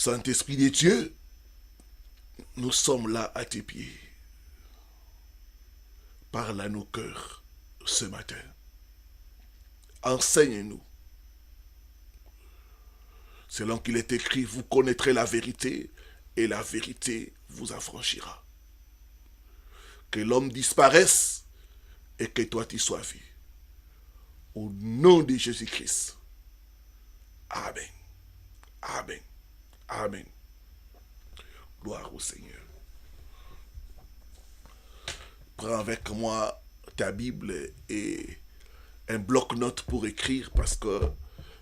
Saint-Esprit de Dieu, nous sommes là à tes pieds. Parle à nos cœurs ce matin. Enseigne-nous. Selon qu'il est écrit, vous connaîtrez la vérité et la vérité vous affranchira. Que l'homme disparaisse et que toi tu sois vu. Au nom de Jésus-Christ. Amen. Amen. Amen. Gloire au Seigneur. Prends avec moi ta Bible et un bloc-notes pour écrire parce que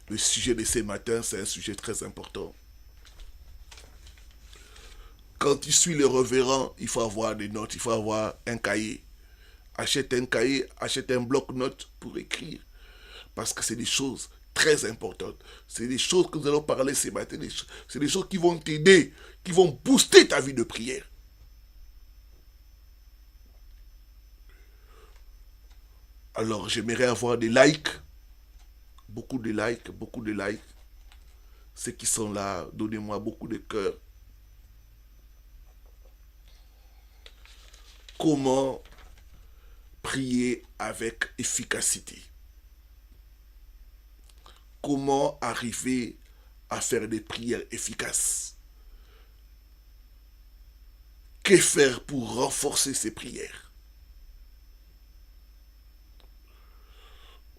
le sujet de ce matin, c'est un sujet très important. Quand tu suis le révérend, il faut avoir des notes, il faut avoir un cahier. Achète un cahier, achète un bloc-notes pour écrire. Parce que c'est des choses très importantes. C'est des choses que nous allons parler ce matin. C'est des choses qui vont t'aider, qui vont booster ta vie de prière. Alors, j'aimerais avoir des likes. Beaucoup de likes, beaucoup de likes. Ceux qui sont là, donnez-moi beaucoup de cœur. Comment prier avec efficacité? Comment arriver à faire des prières efficaces? Que faire pour renforcer ces prières?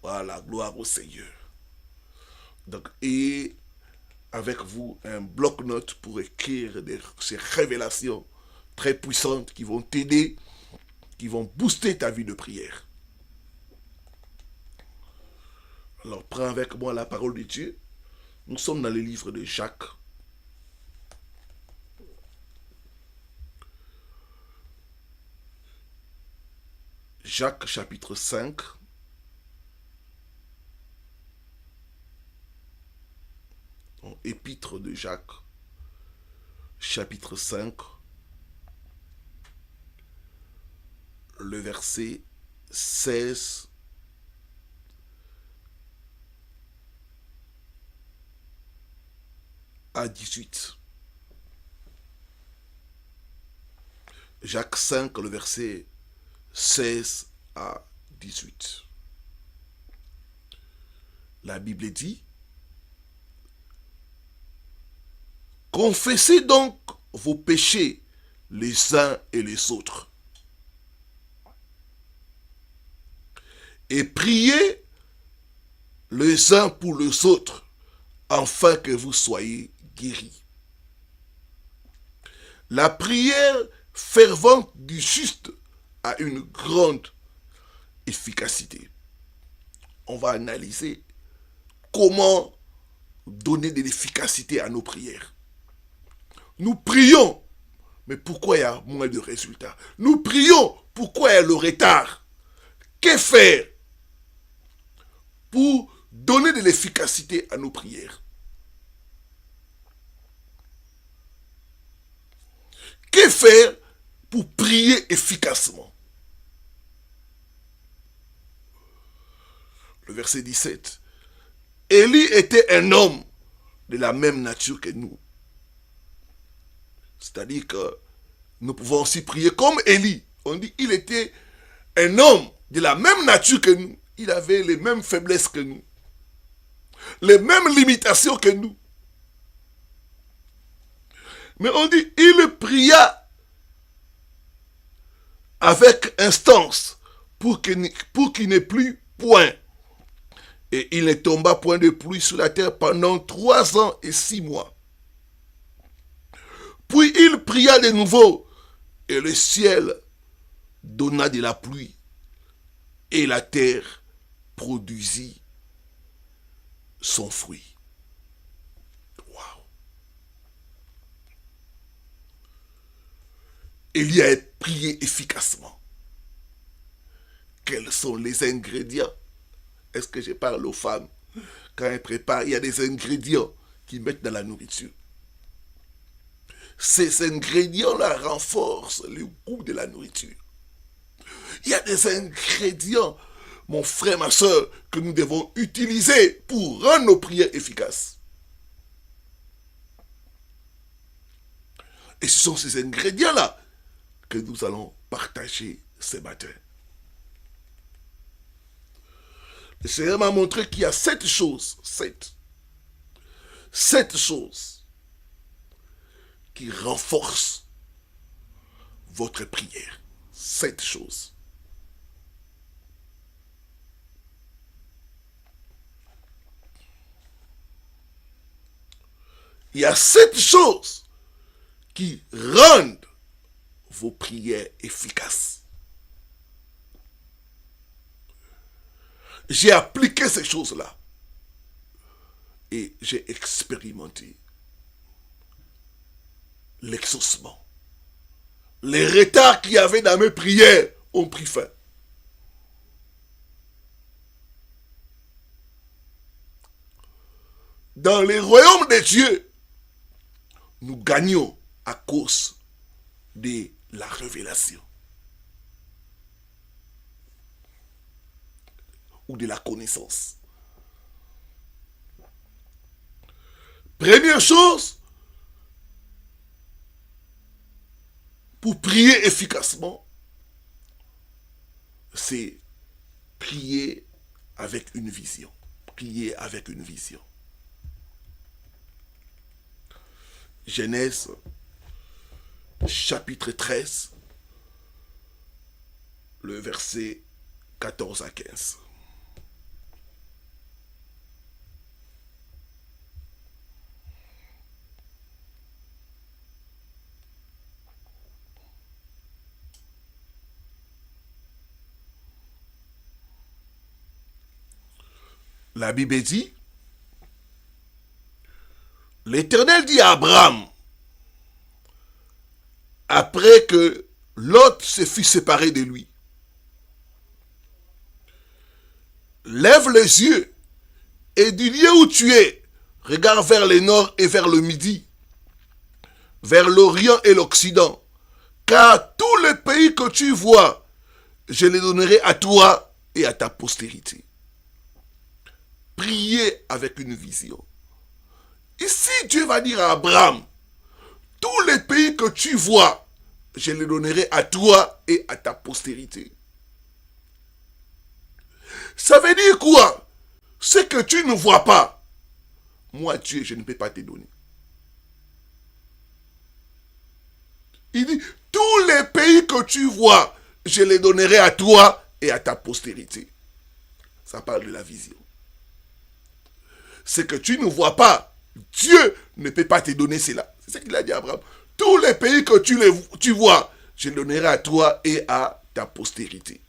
Voilà, gloire au Seigneur. Donc, et avec vous, un bloc-notes pour écrire ces révélations très puissantes qui vont t'aider, qui vont booster ta vie de prière. Alors, prends avec moi la parole de Dieu. Nous sommes dans le livre de Jacques. Jacques chapitre 5. Épître de Jacques, chapitre 5, le verset 16 à 18. Jacques 5, le verset 16 à 18. La Bible dit: confessez donc vos péchés les uns et les autres, et priez les uns pour les autres, afin que vous soyez guéris. La prière fervente du juste a une grande efficacité. On va analyser comment donner de l'efficacité à nos prières. Nous prions, mais pourquoi il y a moins de résultats? Nous prions, pourquoi il y a le retard? Que faire pour donner de l'efficacité à nos prières? Que faire pour prier efficacement? Le verset 17. Élie était un homme de la même nature que nous. C'est-à-dire que nous pouvons aussi prier comme Élie. On dit qu'il était un homme de la même nature que nous. Il avait les mêmes faiblesses que nous. Les mêmes limitations que nous. Mais on dit, il pria avec instance pour qu'il n'ait plus point. Et il ne tomba point de pluie sur la terre pendant 3 ans et 6 mois. Puis il pria de nouveau, et le ciel donna de la pluie, et la terre produisit son fruit. Waouh! Élie a prié efficacement. Quels sont les ingrédients? Est-ce que je parle aux femmes? Quand elles préparent, il y a des ingrédients qu'ils mettent dans la nourriture. Ces ingrédients-là renforcent le goût de la nourriture. Il y a des ingrédients, mon frère, ma soeur, que nous devons utiliser pour rendre nos prières efficaces. Et ce sont ces ingrédients-là que nous allons partager ce matin. Le Seigneur m'a montré qu'il y a 7 choses, 7 choses qui renforcent votre prière. 7 choses. Il y a 7 choses qui rendent vos prières efficaces. J'ai appliqué ces choses-là et j'ai expérimenté l'exaucement. Les retards qu'il y avait dans mes prières ont pris fin. Dans les royaumes de Dieu, nous gagnons à cause de la révélation ou de la connaissance. Première chose, pour prier efficacement, c'est prier avec une vision. Prier avec une vision. Genèse, chapitre 13, le verset 14 à 15. La Bible dit, l'Éternel dit à Abraham, après que Lot se fut séparé de lui, lève les yeux et du lieu où tu es, regarde vers le nord et vers le midi, vers l'Orient et l'Occident, car tous les pays que tu vois, je les donnerai à toi et à ta postérité. Priez avec une vision. Ici, Dieu va dire à Abraham, tous les pays que tu vois, je les donnerai à toi et à ta postérité. Ça veut dire quoi? Ce que tu ne vois pas, moi Dieu, je ne peux pas te donner. Il dit, tous les pays que tu vois, je les donnerai à toi et à ta postérité. Ça parle de la vision. Ce que tu ne vois pas, Dieu ne peut pas te donner cela. C'est ce qu'il a dit à Abraham. Tous les pays que tu vois, je les donnerai à toi et à ta postérité.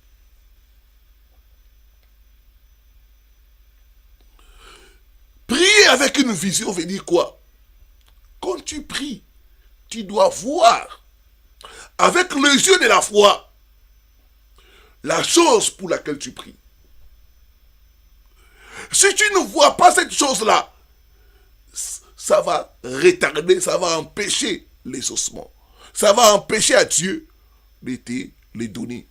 Prier avec une vision veut dire quoi? Quand tu pries, tu dois voir avec les yeux de la foi la chose pour laquelle tu pries. Si tu ne vois pas cette chose-là, ça va retarder, ça va empêcher les ossements. Ça va empêcher à Dieu de te les donner.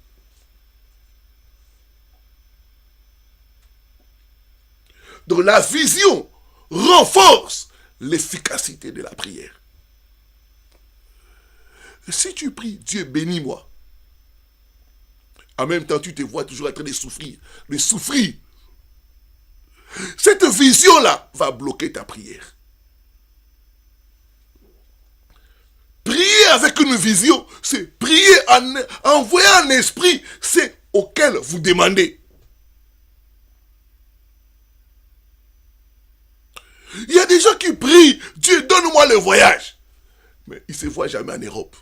Donc la vision renforce l'efficacité de la prière. Si tu pries, Dieu bénis-moi. En même temps, tu te vois toujours en train de souffrir. De souffrir. Cette vision-là va bloquer ta prière. Prier avec une vision, c'est prier en envoyer un esprit, c'est auquel vous demandez. Il y a des gens qui prient, Dieu donne-moi le voyage. Mais ils ne se voient jamais en Europe.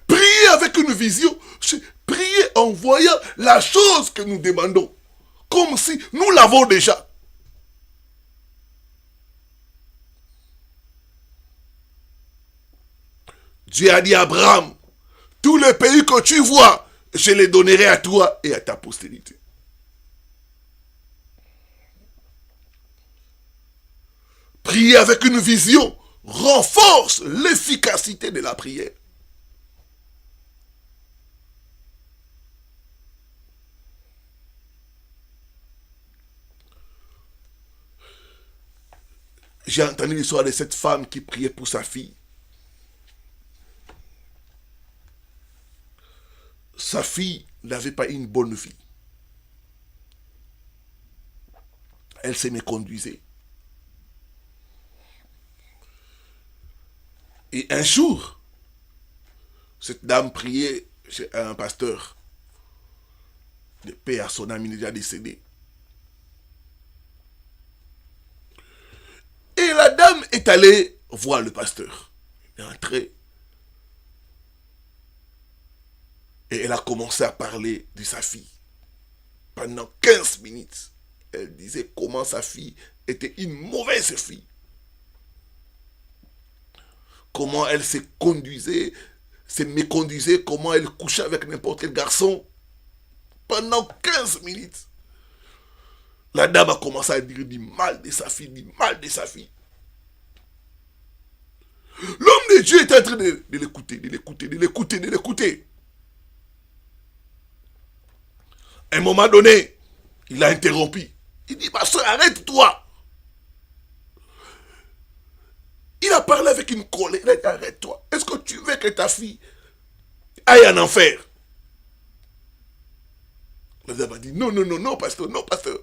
Prier avec une vision, c'est prier en voyant la chose que nous demandons. Comme si nous l'avons déjà. Dieu a dit à Abraham, tous les pays que tu vois, je les donnerai à toi et à ta postérité. Prier avec une vision renforce l'efficacité de la prière. J'ai entendu l'histoire de cette femme qui priait pour sa fille. Sa fille n'avait pas une bonne vie. Elle se méconduisait. Et un jour, cette dame priait chez un pasteur, de paix à son âme, il est déjà décédé. Et la dame est allée voir le pasteur. Elle est entrée. Et elle a commencé à parler de sa fille. Pendant 15 minutes, elle disait comment sa fille était une mauvaise fille. Comment elle se conduisait, se méconduisait, comment elle couchait avec n'importe quel garçon. Pendant 15 minutes. La dame a commencé à dire du mal de sa fille, du mal de sa fille. L'homme de Dieu était en train de l'écouter, de l'écouter, de l'écouter, de l'écouter. À un moment donné, il a interrompu. Il dit, ma soeur, arrête-toi. Il a parlé avec une colère. Il a dit, arrête-toi. Est-ce que tu veux que ta fille aille en enfer? La dame a dit, non, non, non, non, pasteur, non, pasteur.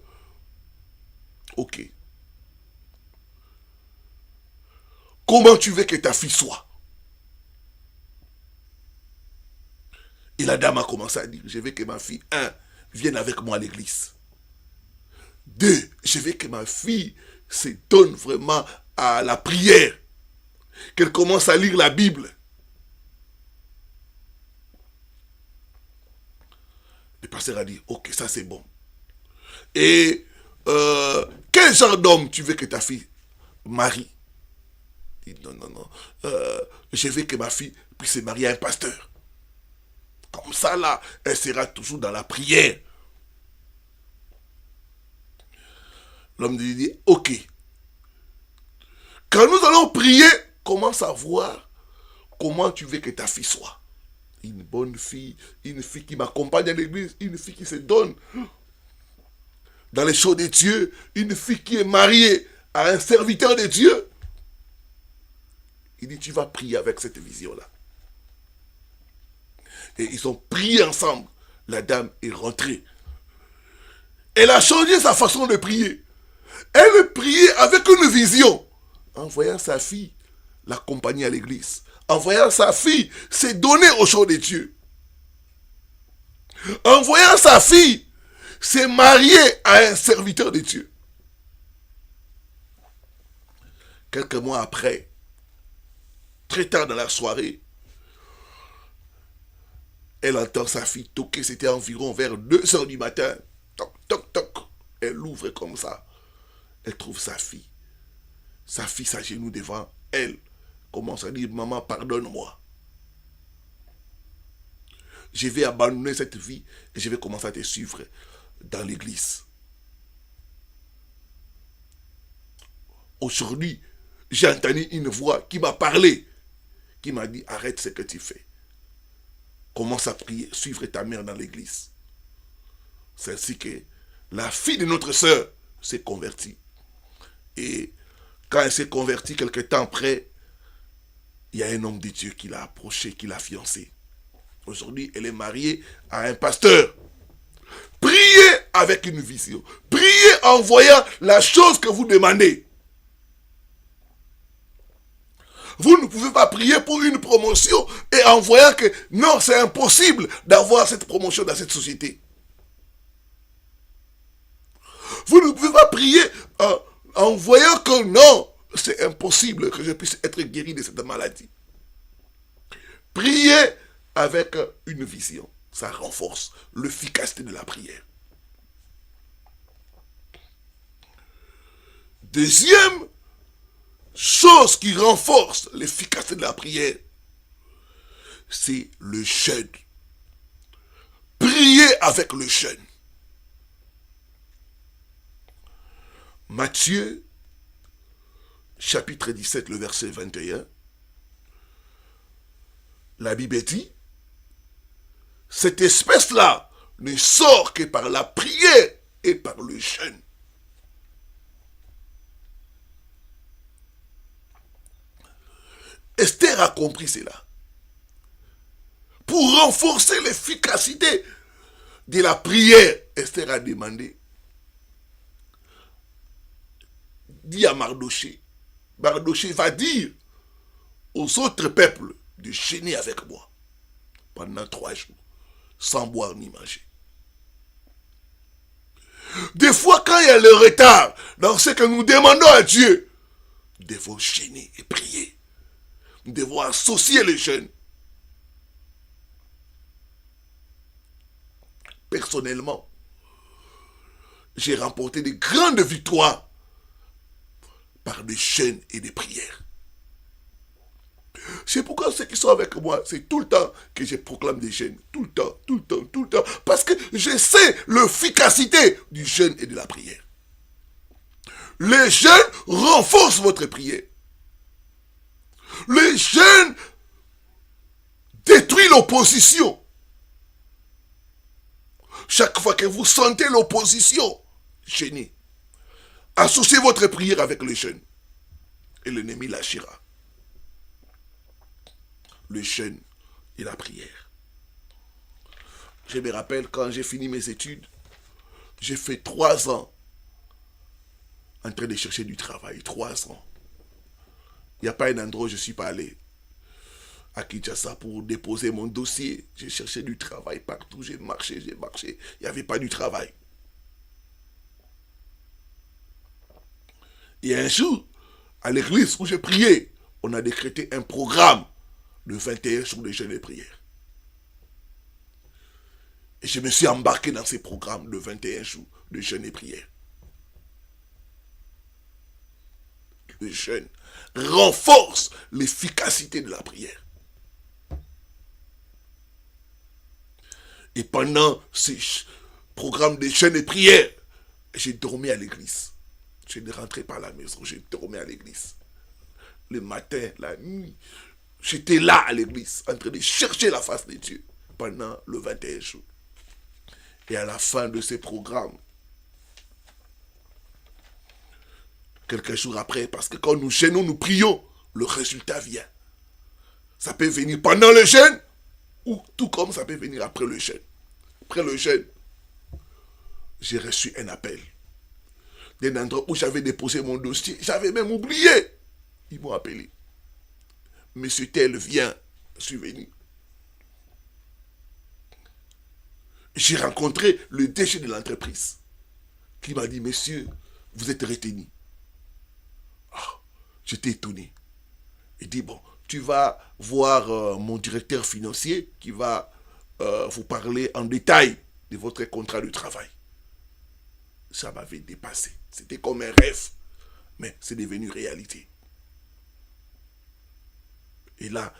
Ok. Comment tu veux que ta fille soit? Et la dame a commencé à dire, je veux que ma fille, vienne avec moi à l'église. 2, je veux que ma fille se donne vraiment à la prière. Qu'elle commence à lire la Bible. Le pasteur a dit, ok, ça c'est bon. Et quel genre d'homme tu veux que ta fille marie? Il dit, non, non, non. Je veux que ma fille puisse se marier à un pasteur. Comme ça, là, elle sera toujours dans la prière. L'homme lui dit, ok. Quand nous allons prier, commence à voir comment tu veux que ta fille soit. Une bonne fille, une fille qui m'accompagne à l'église, une fille qui se donne dans les choses de Dieu, une fille qui est mariée à un serviteur de Dieu. Il dit, tu vas prier avec cette vision-là. Et ils ont prié ensemble. La dame est rentrée. Elle a changé sa façon de prier. Elle priait avec une vision. En voyant sa fille l'accompagner à l'église. En voyant sa fille se donner aux choses de Dieu. En voyant sa fille se marier à un serviteur de Dieu. Quelques mois après, très tard dans la soirée, elle entend sa fille toquer, c'était environ vers 2h du matin. Toc, toc, toc. Elle ouvre comme ça. Elle trouve sa fille. Sa fille s'agenouille devant elle. Commence à dire, maman, pardonne-moi. Je vais abandonner cette vie et je vais commencer à te suivre dans l'église. Aujourd'hui, j'ai entendu une voix qui m'a parlé, qui m'a dit, arrête ce que tu fais. Commence à prier, suivre ta mère dans l'église. C'est ainsi que la fille de notre sœur s'est convertie. Et quand elle s'est convertie, quelque temps après, il y a un homme de Dieu qui l'a approché, qui l'a fiancée. Aujourd'hui, elle est mariée à un pasteur. Priez avec une vision. Priez en voyant la chose que vous demandez. Vous ne pouvez pas prier pour une promotion et en voyant que non, c'est impossible d'avoir cette promotion dans cette société. Vous ne pouvez pas prier en voyant que non, c'est impossible que je puisse être guéri de cette maladie. Priez avec une vision. Ça renforce l'efficacité de la prière. Deuxième chose qui renforce l'efficacité de la prière, c'est le jeûne. Priez avec le jeûne. Matthieu, chapitre 17, le verset 21, la Bible dit, cette espèce-là ne sort que par la prière et par le jeûne. Esther a compris cela. Pour renforcer l'efficacité de la prière, Esther a demandé, dit à Mardoché, Mardoché va dire aux autres peuples de jeûner avec moi pendant 3 jours, sans boire ni manger. Des fois, quand il y a le retard dans ce que nous demandons à Dieu, nous devons jeûner et prier. Nous devons associer les jeûnes. Personnellement, j'ai remporté de grandes victoires par des jeûnes et des prières. C'est pourquoi ceux qui sont avec moi, c'est tout le temps que je proclame des jeûnes. Tout le temps, tout le temps, tout le temps. Parce que je sais l'efficacité du jeûne et de la prière. Les jeûnes renforcent votre prière. Les jeûnes détruisent l'opposition. Chaque fois que vous sentez l'opposition, jeûnez. Associez votre prière avec le jeûne. Et l'ennemi lâchera. Le jeûne et la prière. Je me rappelle quand j'ai fini mes études, j'ai fait 3 ans en train de chercher du travail. 3 ans. Il n'y a pas un endroit où je ne suis pas allé. À Kinshasa pour déposer mon dossier. J'ai cherché du travail partout. J'ai marché. Il n'y avait pas du travail. Et un jour, à l'église où j'ai prié, on a décrété un programme de 21 jours de jeûne et prière. Et je me suis embarqué dans ces programmes de 21 jours de jeûne et prière. Le jeûne renforce l'efficacité de la prière. Et pendant ces programmes de jeûne et prière, j'ai dormi à l'église. Je ne rentrais pas à la maison, j'ai dormi à l'église. Le matin, la nuit, j'étais là à l'église, en train de chercher la face de Dieu pendant le 21 jours. Et à la fin de ces programmes, quelques jours après, parce que quand nous jeûnons, nous prions, le résultat vient. Ça peut venir pendant le jeûne, ou tout comme ça peut venir après le jeûne. Après le jeûne, j'ai reçu un appel d'un endroit où j'avais déposé mon dossier. J'avais même oublié. Ils m'ont appelé. Monsieur tel vient, je suis venu. J'ai rencontré le DG de l'entreprise qui m'a dit, monsieur, vous êtes retenu. Oh, j'étais étonné. Il dit, bon, tu vas voir mon directeur financier qui va vous parler en détail de votre contrat de travail. Ça m'avait dépassé. C'était comme un rêve, mais c'est devenu réalité. Et là,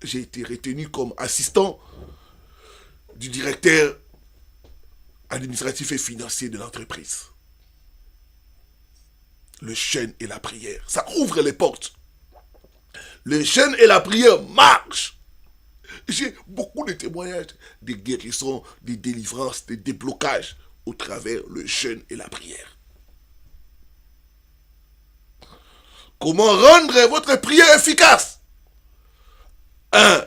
j'ai été retenu comme assistant du directeur administratif et financier de l'entreprise. Le jeûne et la prière, ça ouvre les portes. Le jeûne et la prière marchent. J'ai beaucoup de témoignages de guérisons, de délivrances, de déblocages au travers le jeûne et la prière. Comment rendre votre prière efficace? 1.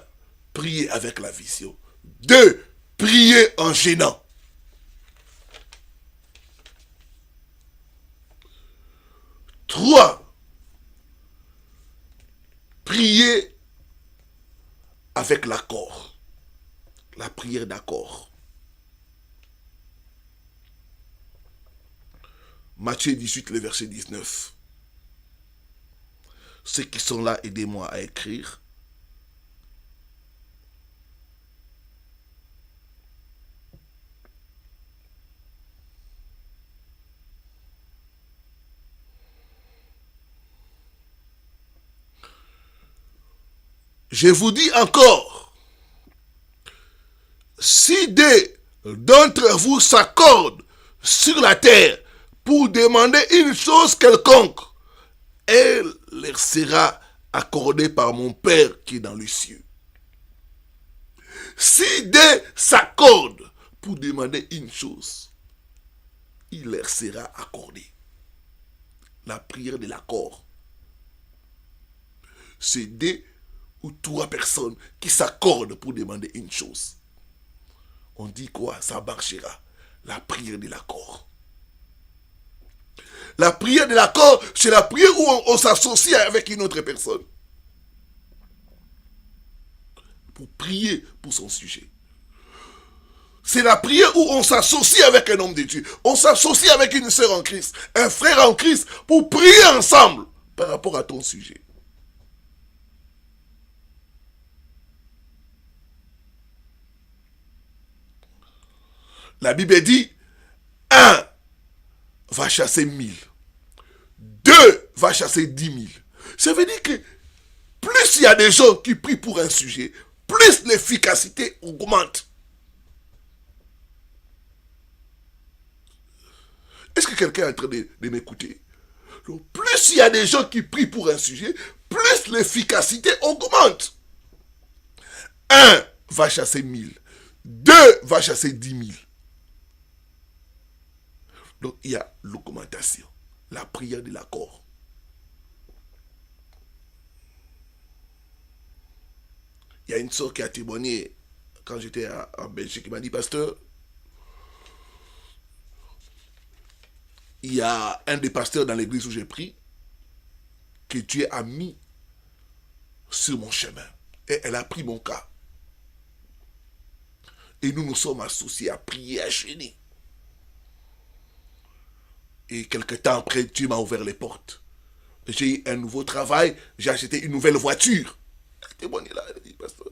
Priez avec la vision. 2. Priez en jeûnant. 3. Priez avec l'accord. La prière d'accord. Matthieu 18, le verset 19. Ceux qui sont là, aidez-moi à écrire. Je vous dis encore, si des d'entre vous s'accordent sur la terre pour demander une chose quelconque, elle leur sera accordée par mon Père qui est dans les cieux. Si des s'accordent pour demander une chose, il leur sera accordé. La prière de l'accord. C'est des ou 3 personnes qui s'accordent pour demander une chose, on dit quoi? Ça marchera. La prière de l'accord. La prière de l'accord, c'est la prière où on s'associe avec une autre personne pour prier pour son sujet. C'est la prière où on s'associe avec un homme de Dieu. On s'associe avec une sœur en Christ, un frère en Christ, pour prier ensemble par rapport à ton sujet. La Bible dit, 1 va chasser 1000. 2 va chasser 10 000. Ça veut dire que plus il y a des gens qui prient pour un sujet, plus l'efficacité augmente. Est-ce que quelqu'un est en train de m'écouter? Donc, plus il y a des gens qui prient pour un sujet, plus l'efficacité augmente. 1 va chasser 1000. 2 va chasser 10 000. Donc, il y a l'augmentation. La prière de l'accord. Il y a une soeur qui a témoigné quand j'étais en Belgique. Qui m'a dit, pasteur, il y a un des pasteurs dans l'église où j'ai pris que Dieu a mis sur mon chemin. Et elle a pris mon cas. Et nous nous sommes associés à prier, à jeûner. Et quelque temps après, Dieu m'a ouvert les portes. J'ai eu un nouveau travail, j'ai acheté une nouvelle voiture. Elle a témoigné là, elle a dit, pasteur,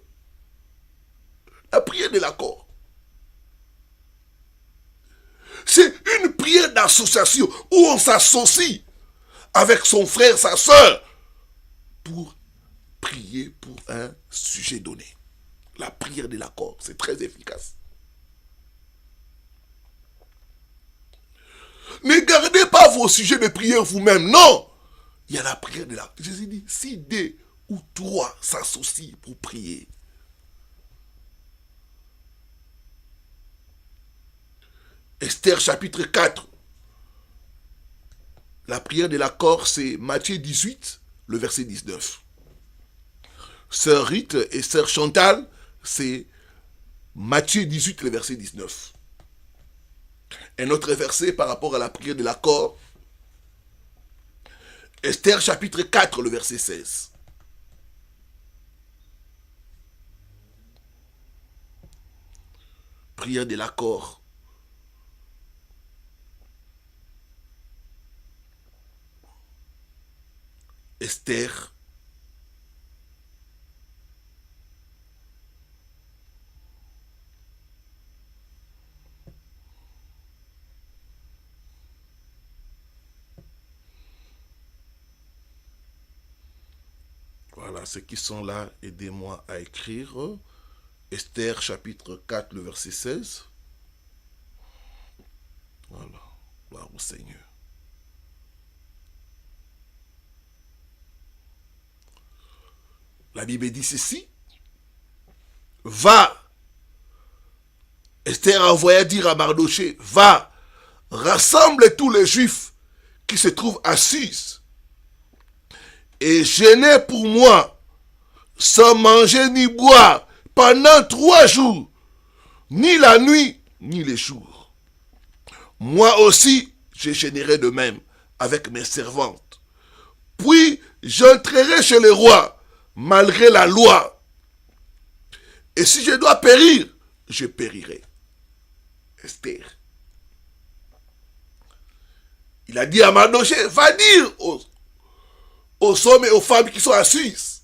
la prière de l'accord. C'est une prière d'association où on s'associe avec son frère, sa soeur, pour prier pour un sujet donné. La prière de l'accord, c'est très efficace. Ne gardez pas vos sujets de prière vous-même, non. Il y a la prière de l'accord. Jésus dit, si 2 ou 3 s'associent pour prier. Esther chapitre 4. La prière de l'accord, c'est Matthieu 18, le verset 19. Sœur Rite et Sœur Chantal, c'est Matthieu 18, le verset 19. Un autre verset par rapport à la prière de l'accord, Esther chapitre 4, le verset 16. Prière de l'accord. Esther. Voilà, ceux qui sont là, aidez-moi à écrire. Esther chapitre 4, le verset 16. Voilà, gloire au Seigneur. La Bible dit ceci. Va. Esther a envoyé dire à Mardoché, va, rassemble tous les Juifs qui se trouvent assis et jeûnez pour moi, sans manger ni boire, pendant 3 jours, ni la nuit, ni les jours. Moi aussi, je jeûnerai de même avec mes servantes. Puis, j'entrerai chez le roi, malgré la loi. Et si je dois périr, je périrai. Esther. Il a dit à Mardoché, va dire aux hommes et aux femmes qui sont assises,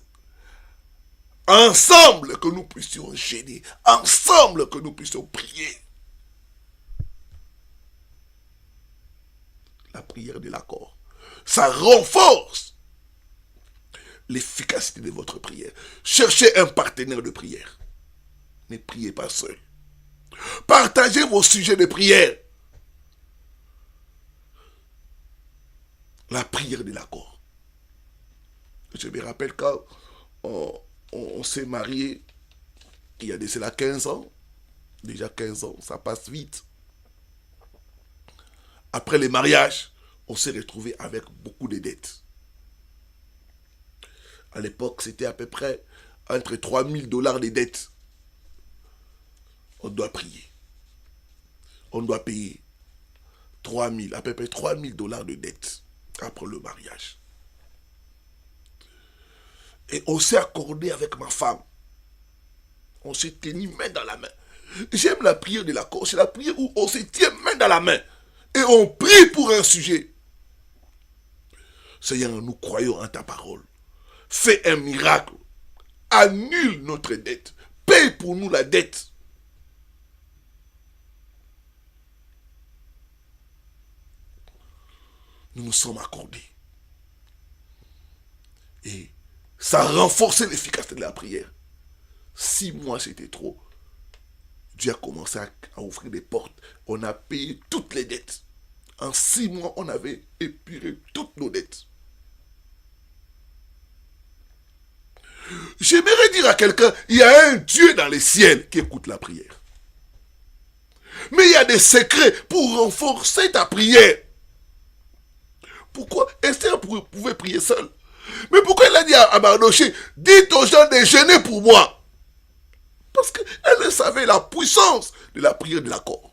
ensemble que nous puissions jeûner, ensemble que nous puissions prier. La prière de l'accord. Ça renforce l'efficacité de votre prière. Cherchez un partenaire de prière. Ne priez pas seul. Partagez vos sujets de prière. La prière de l'accord. Je me rappelle quand on s'est marié, il y a de cela 15 ans. Déjà 15 ans, ça passe vite. Après le mariage, on s'est retrouvé avec beaucoup de dettes. À l'époque, c'était à peu près entre 3 000 $ de dettes, on doit prier. On doit payer à peu près 3 000 $ de dettes après le mariage. Et on s'est accordé avec ma femme. On s'est tenu main dans la main. J'aime la prière de l'accord. C'est la prière où on se tient main dans la main. Et on prie pour un sujet. Seigneur, nous croyons en ta parole. Fais un miracle. Annule notre dette. Paye pour nous la dette. Nous nous sommes accordés. Et ça a renforcé l'efficacité de la prière. 6 mois, c'était trop. Dieu a commencé à ouvrir des portes. On a payé toutes les dettes. En 6 mois, on avait épuré toutes nos dettes. J'aimerais dire à quelqu'un, il y a un Dieu dans les ciels qui écoute la prière. Mais il y a des secrets pour renforcer ta prière. Pourquoi Esther pouvait prier seule. Mais pourquoi il a dit à Mardoché, dites aux gens de jeûner pour moi? Parce qu'elle savait la puissance de la prière de l'accord.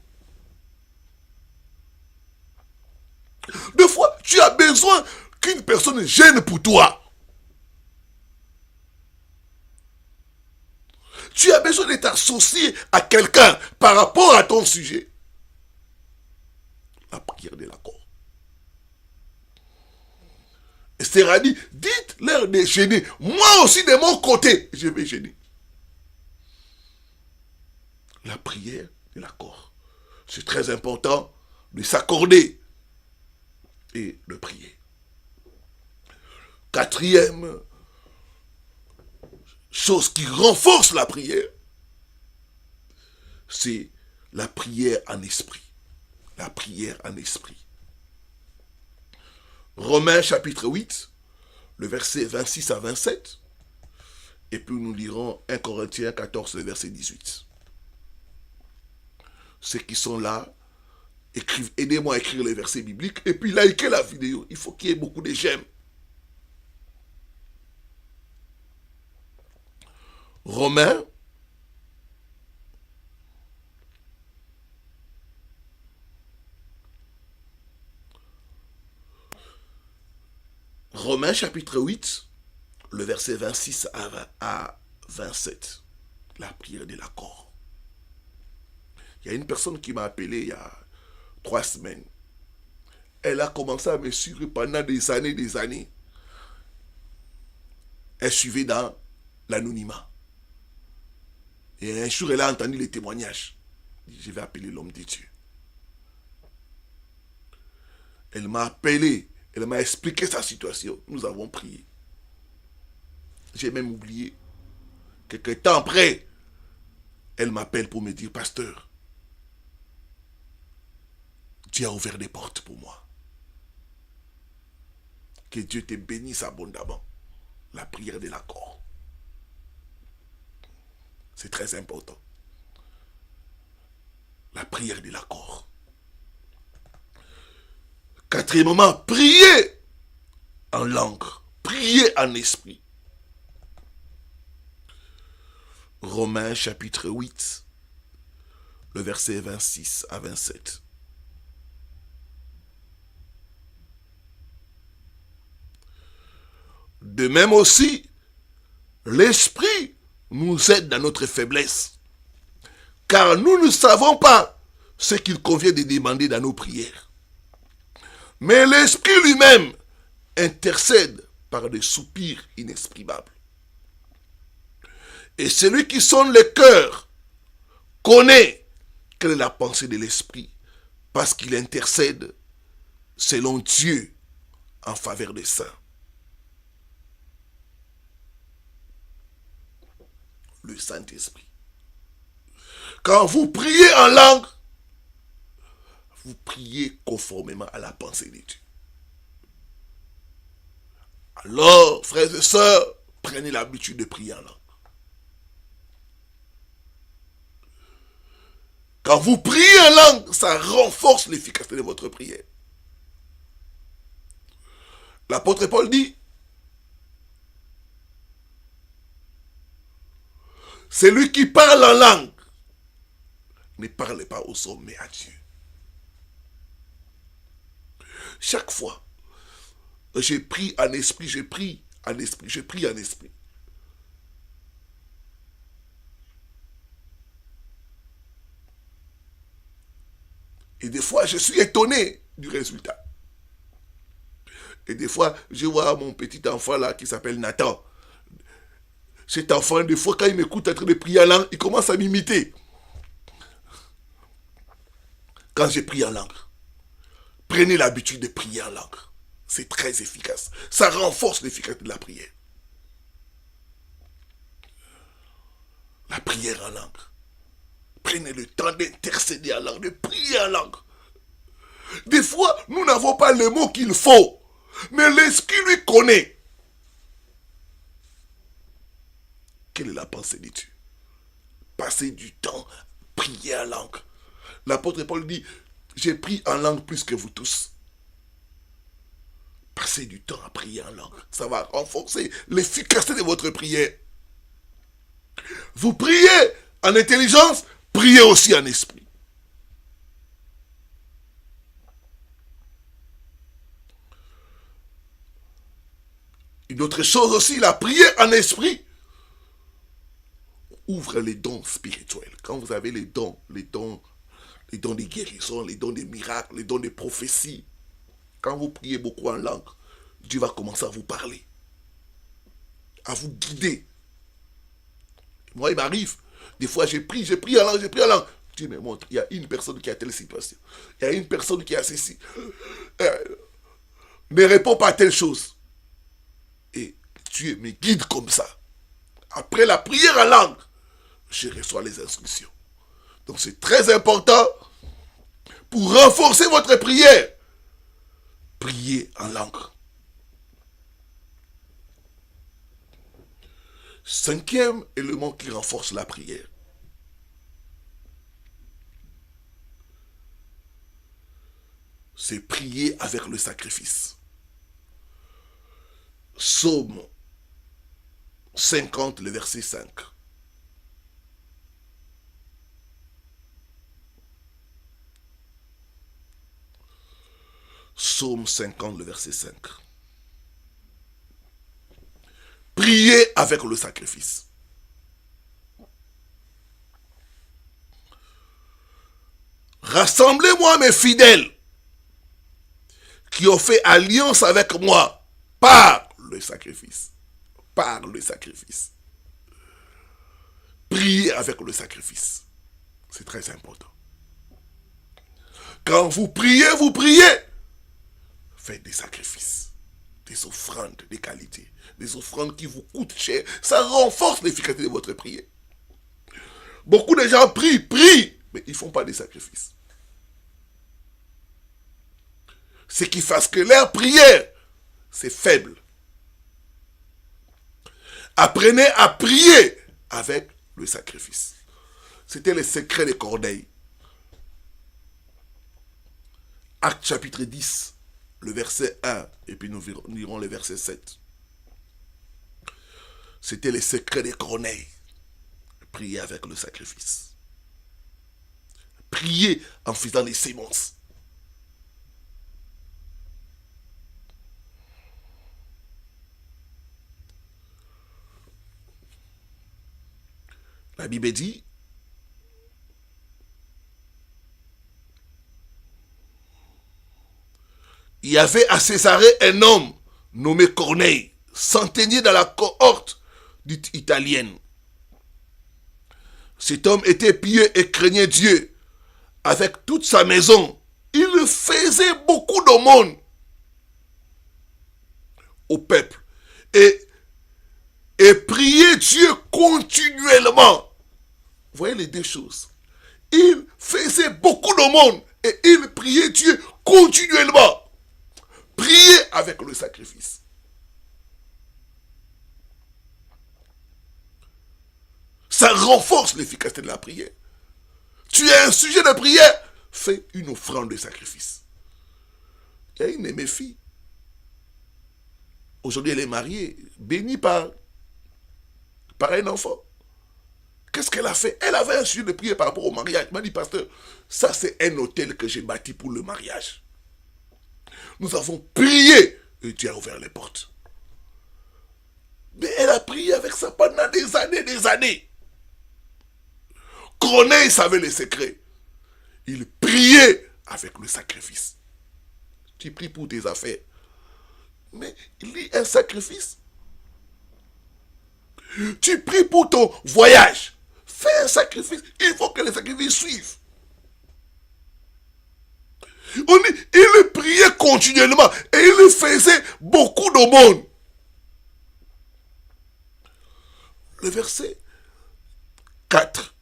Des fois, tu as besoin qu'une personne gêne pour toi. Tu as besoin de t'associer à quelqu'un par rapport à ton sujet. La prière de l'accord. Esther a dit, dites-leur de gêner. Moi aussi, de mon côté, je vais gêner. La prière de l'accord. C'est très important de s'accorder et de prier. 4e chose qui renforce la prière, c'est la prière en esprit. La prière en esprit. Romains chapitre 8, le verset 26 à 27. Et puis nous lirons 1 Corinthiens 14, le verset 18. Ceux qui sont là, aidez-moi à écrire les versets bibliques. Et puis likez la vidéo. Il faut qu'il y ait beaucoup de j'aime. Romains chapitre 8, le verset 26 à 27. La prière de l'accord. Il y a une personne qui m'a appelé il y a 3 semaines. Elle a commencé à me suivre pendant des années. Elle suivait dans l'anonymat. Et un jour, elle a entendu les témoignages. Je vais appeler l'homme de Dieu. Elle m'a appelé. Elle m'a expliqué sa situation. Nous avons prié. J'ai même oublié. Quelque temps après, elle m'appelle pour me dire, pasteur, Dieu a ouvert des portes pour moi. Que Dieu te bénisse abondamment. La prière de l'accord. C'est très important. La prière de l'accord. 4e, prier en langue. Prier en esprit. Romains chapitre 8, le verset 26 à 27. De même aussi, l'esprit nous aide dans notre faiblesse. Car nous ne savons pas ce qu'il convient de demander dans nos prières. Mais l'esprit lui-même intercède par des soupirs inexprimables. Et celui qui sonde le cœur connaît quelle est la pensée de l'esprit, parce qu'il intercède selon Dieu en faveur des saints. Le Saint-Esprit. Quand vous priez en langue, vous priez conformément à la pensée de Dieu. Alors, frères et sœurs, prenez l'habitude de prier en langue. Quand vous priez en langue, ça renforce l'efficacité de votre prière. L'apôtre Paul dit, celui qui parle en langue ne parle pas aux hommes, mais à Dieu. Chaque fois, j'ai pris en esprit, j'ai pris en esprit, j'ai pris en esprit. Et des fois, je suis étonné du résultat. Et des fois, je vois mon petit enfant là qui s'appelle Nathan. Cet enfant, des fois, quand il m'écoute en train de prier en langue, il commence à m'imiter. Quand j'ai prié en langue, prenez l'habitude de prier en langue. C'est très efficace. Ça renforce l'efficacité de la prière. La prière en langue. Prenez le temps d'intercéder en langue, de prier en langue. Des fois, nous n'avons pas les mots qu'il faut, mais l'Esprit lui connaît. Quelle est la pensée de Dieu? Passer du temps, prier en langue. L'apôtre Paul dit, j'ai pris en langue plus que vous tous. Passez du temps à prier en langue. Ça va renforcer l'efficacité de votre prière. Vous priez en intelligence, priez aussi en esprit. Une autre chose aussi, la prière en esprit ouvre les dons spirituels. Quand vous avez les dons des guérisons, les dons des miracles, les dons des prophéties, quand vous priez beaucoup en langue, Dieu va commencer à vous parler, à vous guider. Moi, il m'arrive, des fois j'ai prié en langue, j'ai prié en langue. Dieu me montre, il y a une personne qui a telle situation, il y a une personne qui a ceci. Ne réponds pas à telle chose. Et Dieu me guide comme ça. Après la prière en langue, je reçois les instructions. Donc c'est très important pour renforcer votre prière. Priez en langue. Cinquième élément qui renforce la prière. C'est prier avec le sacrifice. Psaume 50, le verset 5. Psaume 50, le verset 5. Priez avec le sacrifice. Rassemblez-moi mes fidèles qui ont fait alliance avec moi par le sacrifice. Par le sacrifice. Priez avec le sacrifice. C'est très important. Quand vous priez, faites des sacrifices, des offrandes de qualité, des offrandes qui vous coûtent cher. Ça renforce l'efficacité de votre prière. Beaucoup de gens prient, mais ils ne font pas des sacrifices. Ce qui fait que leur prière, c'est faible. Apprenez à prier avec le sacrifice. C'était le secret des corneilles. Acte chapitre 10, le verset 1, et puis nous lirons le verset 7. C'était le secret des corneilles. Prier avec le sacrifice. Prier en faisant des sémences. La Bible dit, il y avait à Césarée un homme nommé Corneille, centenier dans la cohorte dite italienne. Cet homme était pieux et craignait Dieu. Avec toute sa maison, il faisait beaucoup d'aumônes au peuple et priait Dieu continuellement. Vous voyez les deux choses. Il faisait beaucoup d'aumônes et il priait Dieu continuellement. Priez avec le sacrifice. Ça renforce l'efficacité de la prière. Tu as un sujet de prière, fais une offrande de sacrifice. Il y a une de mes filles. Aujourd'hui, elle est mariée, bénie par un enfant. Qu'est-ce qu'elle a fait? Elle avait un sujet de prière par rapport au mariage. Elle m'a dit, pasteur, ça c'est un hôtel que j'ai bâti pour le mariage. Nous avons prié et Dieu a ouvert les portes. Mais elle a prié avec ça pendant des années, des années. Corneille savait les secrets. Il priait avec le sacrifice. Tu pries pour tes affaires. Mais il y a un sacrifice. Tu pries pour ton voyage. Fais un sacrifice. Il faut que les sacrifices suivent. Il priait continuellement et il faisait beaucoup d'aumônes. Le verset 4.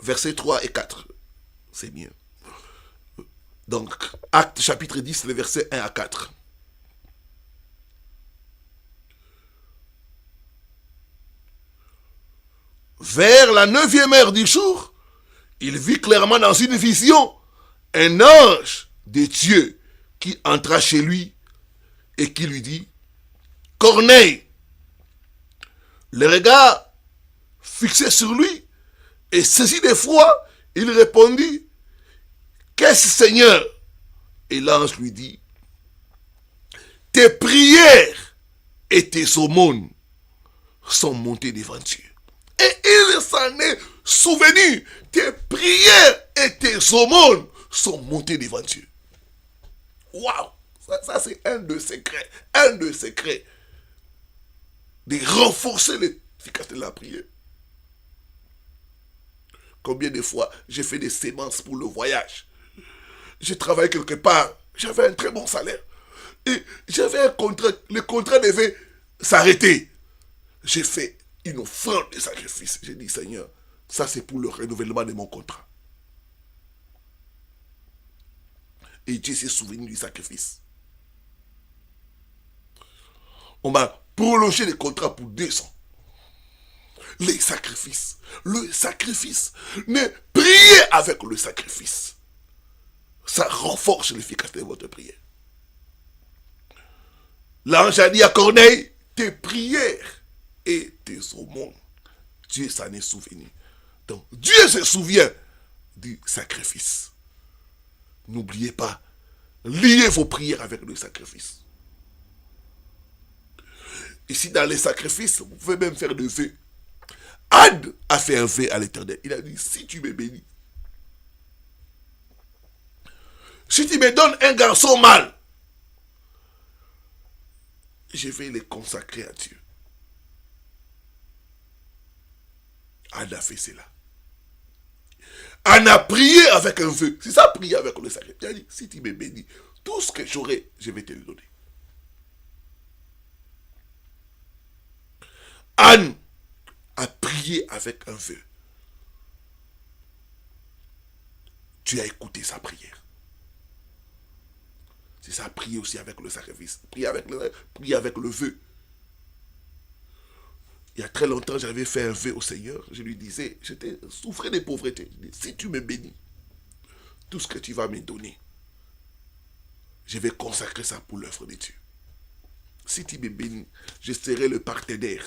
Versets 3 et 4. C'est bien. Donc, Actes chapitre 10, les versets 1 à 4. Vers la 9e heure du jour, il vit clairement dans une vision un ange de Dieu qui entra chez lui et qui lui dit, Corneille, le regard fixé sur lui et saisi d'effroi, il répondit, qu'est-ce Seigneur? Et l'ange lui dit, tes prières et tes aumônes sont montées devant Dieu. Et il s'en est souvenu, tes prières et tes aumônes sont montées devant Dieu. Waouh! Ça c'est un des secrets. Un des secrets de renforcer l'efficacité de la prière. Combien de fois j'ai fait des sémences pour le voyage? J'ai travaillé quelque part, j'avais un très bon salaire. Et j'avais un contrat, le contrat devait s'arrêter. J'ai fait une offrande de sacrifice. J'ai dit, Seigneur, ça c'est pour le renouvellement de mon contrat. Et Dieu s'est souvenu du sacrifice. On m'a prolongé le contrat pour 2 ans. Les sacrifices. Le sacrifice. Mais priez avec le sacrifice. Ça renforce l'efficacité de votre prière. L'ange a dit à Corneille, tes prières et tes aumônes, Dieu s'en est souvenu. Donc Dieu se souvient du sacrifice. N'oubliez pas, liez vos prières avec le sacrifice. Ici dans les sacrifices, vous pouvez même faire des vœux. Anne a fait un vœu à l'Éternel. Il a dit, si tu me bénis, si tu me donnes un garçon mâle, je vais le consacrer à Dieu. Anne a fait cela. Anne a prié avec un vœu. C'est ça, prier avec le sacrifice. Il a dit, si tu me bénis, tout ce que j'aurai, je vais te le donner. Anne a prié avec un vœu. Dieu a écouté sa prière. C'est ça, prier aussi avec le sacrifice. Prier avec le vœu. Il y a très longtemps, j'avais fait un vœu au Seigneur. Je lui disais, j'étais souffrais de pauvreté. Je dis, si tu me bénis, tout ce que tu vas me donner, je vais consacrer ça pour l'œuvre de Dieu. Si tu me bénis, je serai le partenaire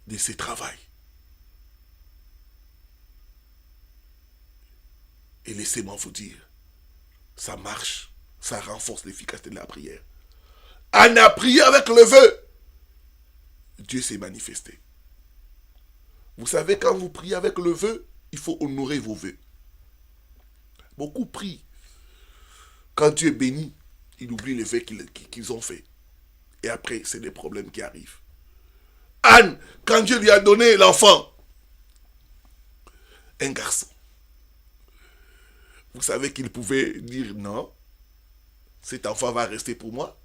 de ce travail. Et laissez-moi vous dire, ça marche, ça renforce l'efficacité de la prière. Anne a prié avec le vœu. Dieu s'est manifesté. Vous savez, quand vous priez avec le vœu, il faut honorer vos vœux. Beaucoup prient. Quand Dieu bénit, il oublie les vœux qu'ils ont fait. Et après, c'est des problèmes qui arrivent. Anne, quand Dieu lui a donné l'enfant, un garçon, vous savez qu'il pouvait dire non, cet enfant va rester pour moi.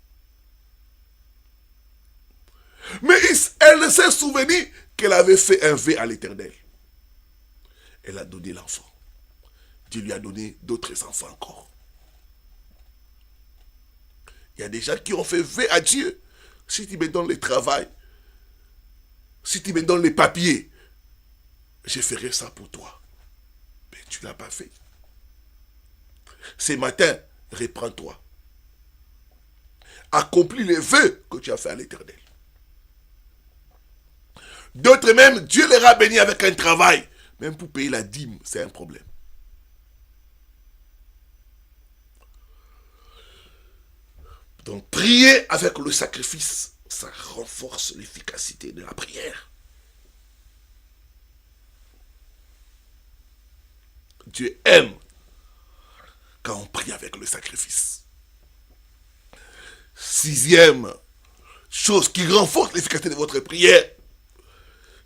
Mais elle s'est souvenue qu'elle avait fait un vœu à l'Éternel. Elle a donné l'enfant. Dieu lui a donné d'autres enfants encore. Il y a des gens qui ont fait vœu à Dieu. Si tu me donnes le travail, si tu me donnes les papiers, je ferai ça pour toi. Mais tu ne l'as pas fait. Ce matin, reprends-toi. accomplis les vœux que tu as fait à l'Éternel. D'autres même, Dieu les a bénis avec un travail. Même pour payer la dîme, c'est un problème. Donc, prier avec le sacrifice, ça renforce l'efficacité de la prière. Dieu aime quand on prie avec le sacrifice. Sixième chose qui renforce l'efficacité de votre prière,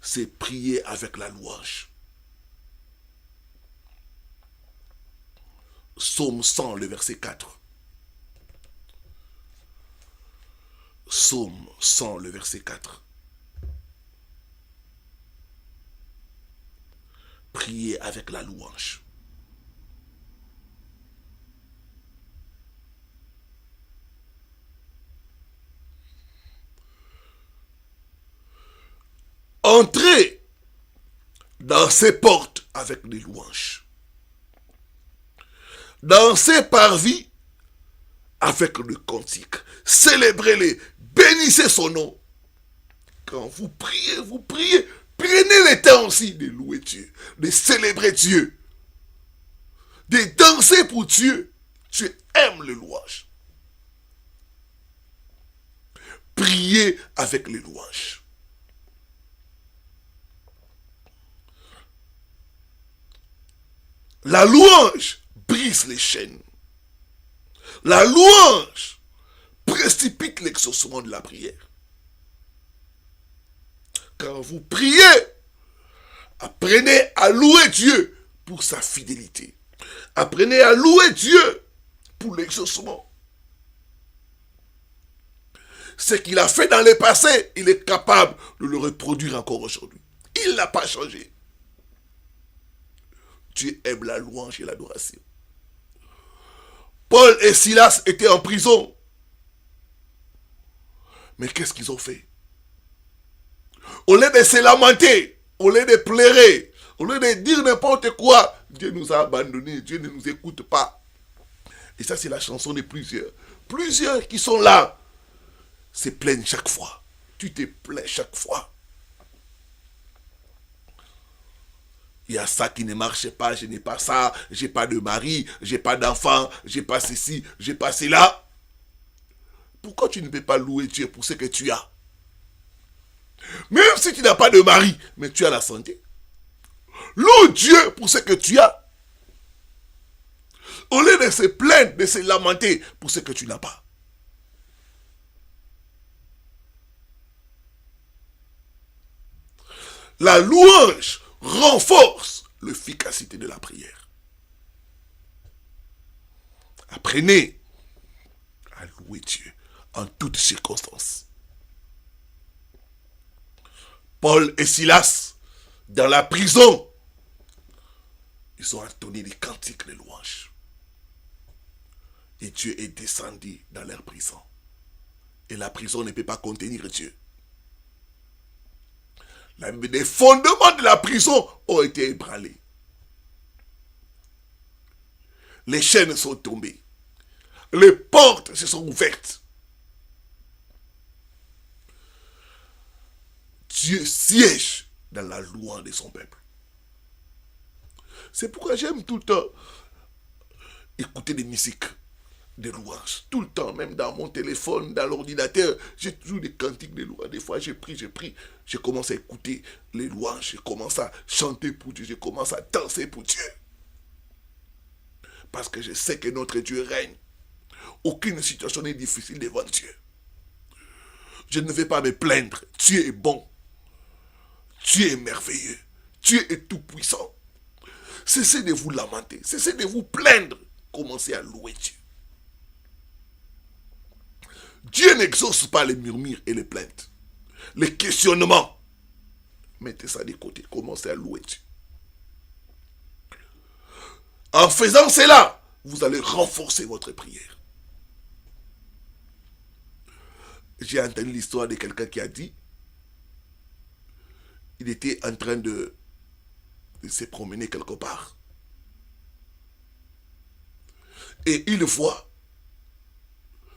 c'est prier avec la louange. Psaume 100, le verset 4. Psaume 100, le verset 4. Prier avec la louange. Entrez dans ses portes avec des louanges. Dans ses parvis avec le cantique. Célébrez-les, bénissez son nom. Quand vous priez, prenez le temps aussi de louer Dieu, de célébrer Dieu, de danser pour Dieu. Dieu aime les louanges. Priez avec les louanges. La louange brise les chaînes. La louange précipite l'exaucement de la prière. Quand vous priez, apprenez à louer Dieu pour sa fidélité. Apprenez à louer Dieu pour l'exaucement. Ce qu'il a fait dans le passé, il est capable de le reproduire encore aujourd'hui. Il n'a pas changé. Dieu aime la louange et l'adoration. Paul et Silas étaient en prison. Mais qu'est-ce qu'ils ont fait? Au lieu de se lamenter, au lieu de pleurer, au lieu de dire n'importe quoi, Dieu nous a abandonnés, Dieu ne nous écoute pas. Et ça, c'est la chanson de plusieurs. Plusieurs qui sont là se plaignent chaque fois. Tu te plains chaque fois. Il y a ça qui ne marche pas, je n'ai pas ça, j'ai pas de mari, j'ai pas d'enfant, j'ai pas ceci, j'ai pas cela. Pourquoi tu ne peux pas louer Dieu pour ce que tu as? Même si tu n'as pas de mari, mais tu as la santé. Loue Dieu pour ce que tu as. Au lieu de se plaindre, de se lamenter pour ce que tu n'as pas. La louange renforce l'efficacité de la prière. Apprenez à louer Dieu en toutes circonstances. Paul et Silas, dans la prison, ils ont entonné des cantiques de louange. Et Dieu est descendu dans leur prison. Et la prison ne peut pas contenir Dieu. Les fondements de la prison ont été ébranlés. Les chaînes sont tombées. Les portes se sont ouvertes. Dieu siège dans la louange de son peuple. C'est pourquoi j'aime tout le temps écouter des musiques, des louanges. Tout le temps, même dans mon téléphone, dans l'ordinateur, j'ai toujours des cantiques de louanges. Des fois, j'ai pris, je commence à écouter les louanges, je commence à chanter pour Dieu, je commence à danser pour Dieu. Parce que je sais que notre Dieu règne. Aucune situation n'est difficile devant Dieu. Je ne vais pas me plaindre. Dieu est bon. Dieu est merveilleux. Dieu est tout puissant. Cessez de vous lamenter. Cessez de vous plaindre. Commencez à louer Dieu. Dieu n'exauce pas les murmures et les plaintes. Les questionnements. Mettez ça de côté. Commencez à louer Dieu. En faisant cela, vous allez renforcer votre prière. J'ai entendu l'histoire de quelqu'un qui a dit, il était en train de se promener quelque part. Et il voit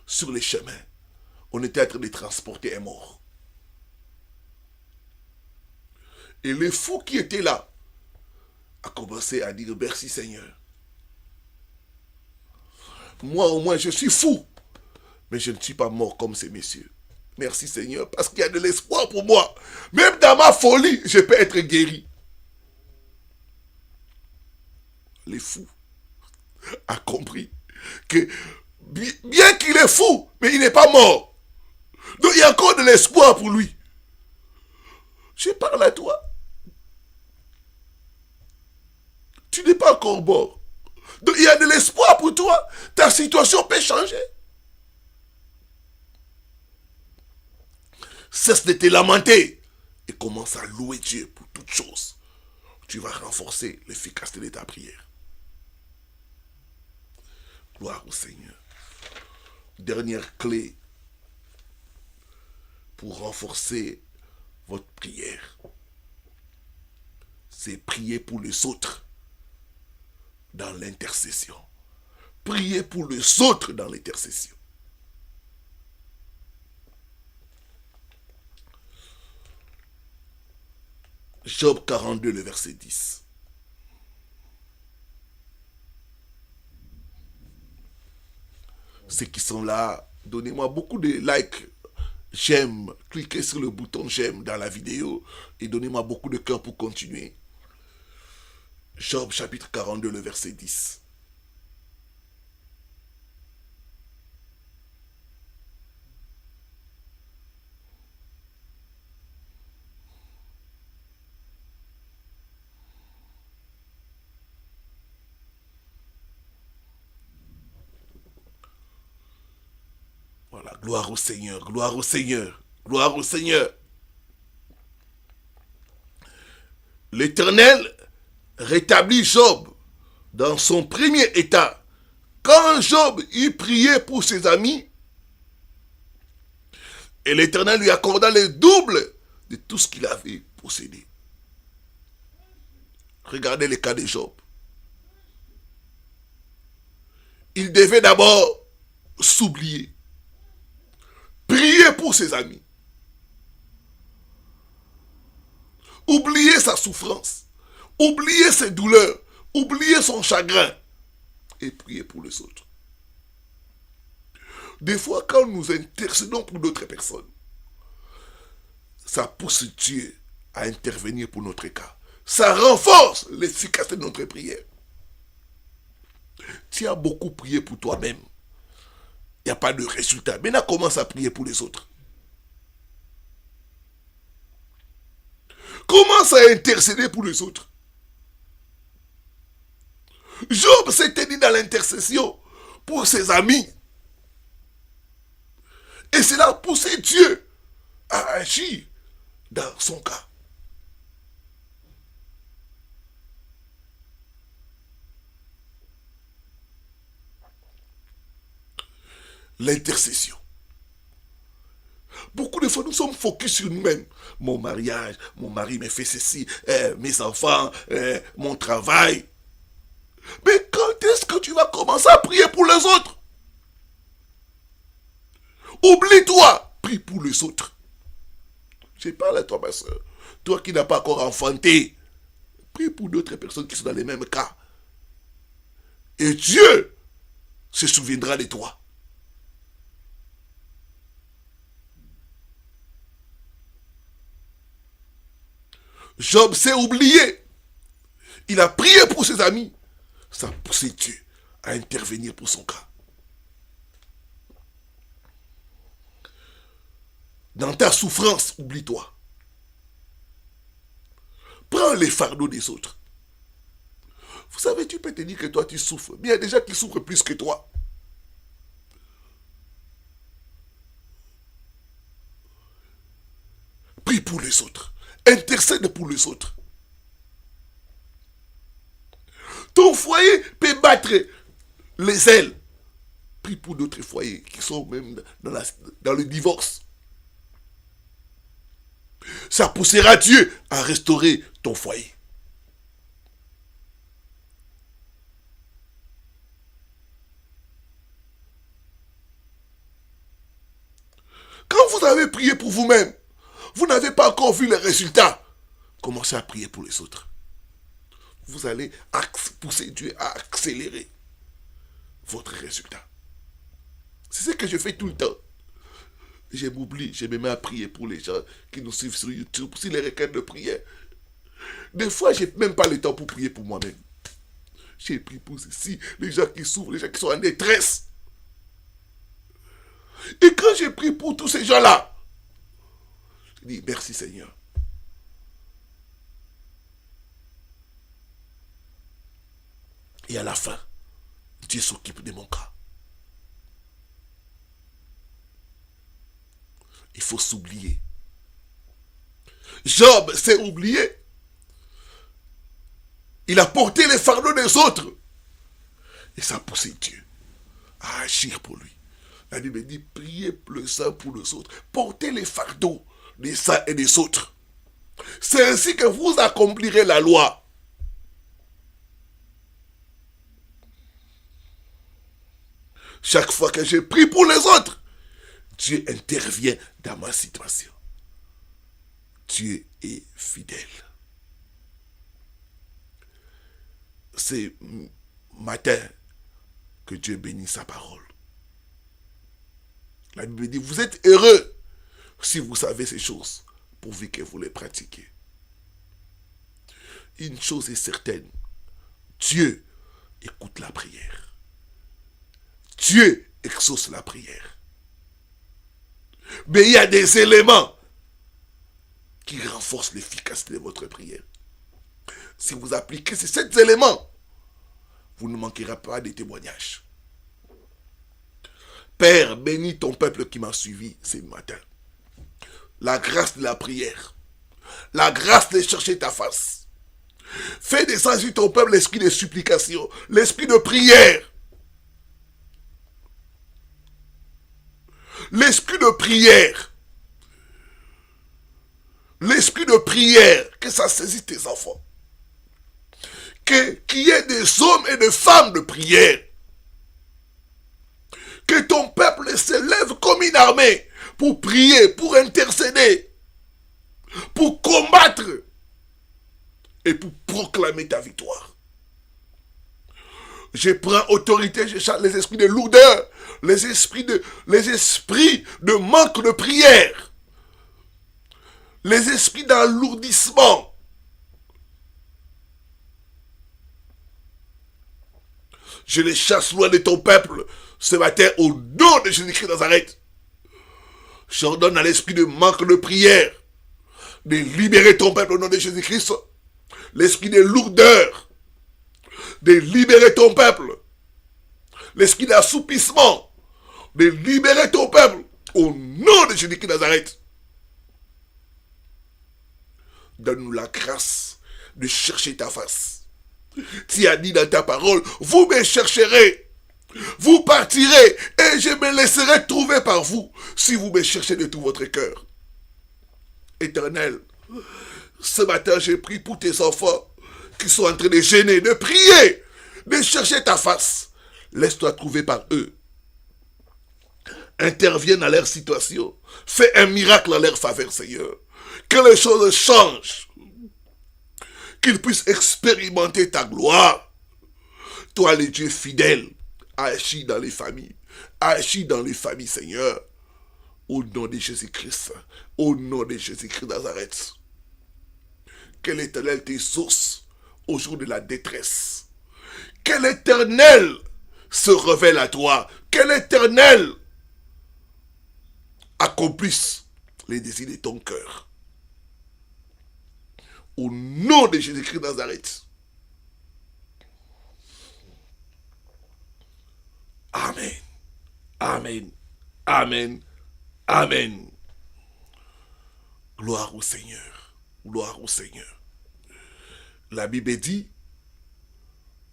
sur les chemins on était en train de transporter un mort. Et le fou qui était là a commencé à dire merci Seigneur. Moi au moins je suis fou, mais je ne suis pas mort comme ces messieurs. Merci Seigneur, parce qu'il y a de l'espoir pour moi. Même dans ma folie, je peux être guéri. Les fous a compris que bien qu'il est fou, mais il n'est pas mort. Donc il y a encore de l'espoir pour lui. Je parle à toi. Tu n'es pas encore mort. Donc il y a de l'espoir pour toi. Ta situation peut changer. Cesse de te lamenter et commence à louer Dieu pour toutes choses. Tu vas renforcer l'efficacité de ta prière. Gloire au Seigneur. Dernière clé pour renforcer votre prière, c'est prier pour les autres dans l'intercession. Priez pour les autres dans l'intercession. Job 42, le verset 10. Ceux qui sont là, donnez-moi beaucoup de likes, j'aime, cliquez sur le bouton j'aime dans la vidéo et donnez-moi beaucoup de cœur pour continuer. Job chapitre 42, le verset 10. Voilà, gloire au Seigneur, gloire au Seigneur, gloire au Seigneur. L'Éternel rétablit Job dans son premier état. Quand Job eut prié pour ses amis, et l'Éternel lui accorda le double de tout ce qu'il avait possédé. Regardez le cas de Job. Il devait d'abord s'oublier, prier pour ses amis, oublier sa souffrance, oublier ses douleurs, oublier son chagrin et prier pour les autres. Des fois, quand nous intercédons pour d'autres personnes, ça pousse Dieu à intervenir pour notre cas. Ça renforce l'efficacité de notre prière. Tu as beaucoup prié pour toi-même. Il n'y a pas de résultat. Maintenant, commence à prier pour les autres. Commence à intercéder pour les autres. Job s'est tenu dans l'intercession pour ses amis. Et cela a poussé Dieu à agir dans son cas. L'intercession. Beaucoup de fois, nous sommes focus sur nous-mêmes. Mon mariage, mon mari me fait ceci, mes enfants, mon travail. Mais quand est-ce que tu vas commencer à prier pour les autres? Oublie-toi, prie pour les autres. Je parle à toi, ma soeur. Toi qui n'as pas encore enfanté, prie pour d'autres personnes qui sont dans les mêmes cas. Et Dieu se souviendra de toi. Job s'est oublié. Il a prié pour ses amis. Ça a poussé Dieu à intervenir pour son cas. Dans ta souffrance, oublie-toi. Prends les fardeaux des autres. Vous savez, tu peux te dire que toi tu souffres. Mais il y a des gens qui souffrent plus que toi. Prie pour les autres. Intercède pour les autres. Ton foyer peut battre les ailes. Prie pour d'autres foyers qui sont même dans le divorce. Ça poussera Dieu à restaurer ton foyer. Quand vous avez prié pour vous-même, vous n'avez pas encore vu les résultats. Commencez à prier pour les autres. Vous allez pousser Dieu à accélérer votre résultat. C'est ce que je fais tout le temps. Je m'oublie, je me mets à prier pour les gens qui nous suivent sur YouTube, sur les requêtes de prière. Des fois, je n'ai même pas le temps pour prier pour moi-même. J'ai prié pour ceci, les gens qui souffrent, les gens qui sont en détresse. Et quand j'ai prié pour tous ces gens-là, je dis merci Seigneur. Et à la fin, Dieu s'occupe de mon cas. Il faut s'oublier. Job s'est oublié. Il a porté les fardeaux des autres. Et ça a poussé Dieu à agir pour lui. La Bible dit, priez les uns pour les autres. Portez les fardeaux des uns et des autres. C'est ainsi que vous accomplirez la loi. Chaque fois que je prie pour les autres, Dieu intervient dans ma situation. Dieu est fidèle. C'est matin que Dieu bénit sa parole. La Bible dit, vous êtes heureux si vous savez ces choses, pourvu que vous les pratiquez. Une chose est certaine, Dieu écoute la prière. Dieu exauce la prière. Mais il y a des éléments qui renforcent l'efficacité de votre prière. Si vous appliquez ces 7 éléments, vous ne manquerez pas de témoignages. Père, bénis ton peuple qui m'a suivi ce matin. La grâce de la prière. La grâce de chercher ta face. Fais descendre sur ton peuple l'esprit de supplication, l'esprit de prière. L'esprit de prière. L'esprit de prière, que ça saisisse tes enfants. Qu'il y ait des hommes et des femmes de prière. Que ton peuple s'élève comme une armée pour prier, pour intercéder, pour combattre et pour proclamer ta victoire. Je prends autorité, je chasse les esprits de lourdeur, les esprits de manque de prière, les esprits d'alourdissement. Je les chasse loin de ton peuple ce matin au nom de Jésus-Christ de Nazareth. J'ordonne à l'esprit de manque de prière de libérer ton peuple au nom de Jésus-Christ. L'esprit de lourdeur, de libérer ton peuple. L'esprit d'assoupissement, de libérer ton peuple au nom de Jésus-Christ de Nazareth. Donne-nous la grâce de chercher ta face. Tu as dit dans ta parole, vous me chercherez, vous partirez et je me laisserai trouver par vous si vous me cherchez de tout votre cœur. Éternel, ce matin j'ai prié pour tes enfants qui sont en train de gêner, de prier, de chercher ta face. Laisse-toi trouver par eux. Interviens dans leur situation. Fais un miracle en leur faveur, Seigneur. Que les choses changent. Qu'ils puissent expérimenter ta gloire. Toi, le Dieu fidèle, agis dans les familles. Agis dans les familles, Seigneur. Au nom de Jésus-Christ. Au nom de Jésus-Christ de Nazareth. Que l'Éternel t'exauce au jour de la détresse. Que l'Éternel se révèle à toi. Que l'Éternel accomplisse les désirs de ton cœur. Au nom de Jésus-Christ de Nazareth. Amen. Amen. Amen. Amen. Gloire au Seigneur. Gloire au Seigneur. La Bible dit,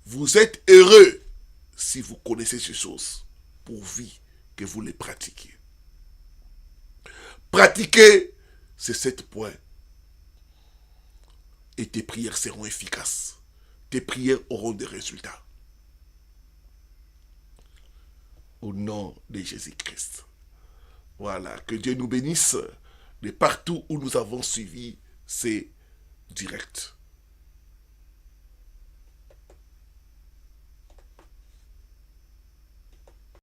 vous êtes heureux si vous connaissez ces choses, pourvu que vous les pratiquiez. Pratiquez ces 7 points. Et tes prières seront efficaces. Tes prières auront des résultats. Au nom de Jésus-Christ. Voilà, que Dieu nous bénisse de partout où nous avons suivi ces directs.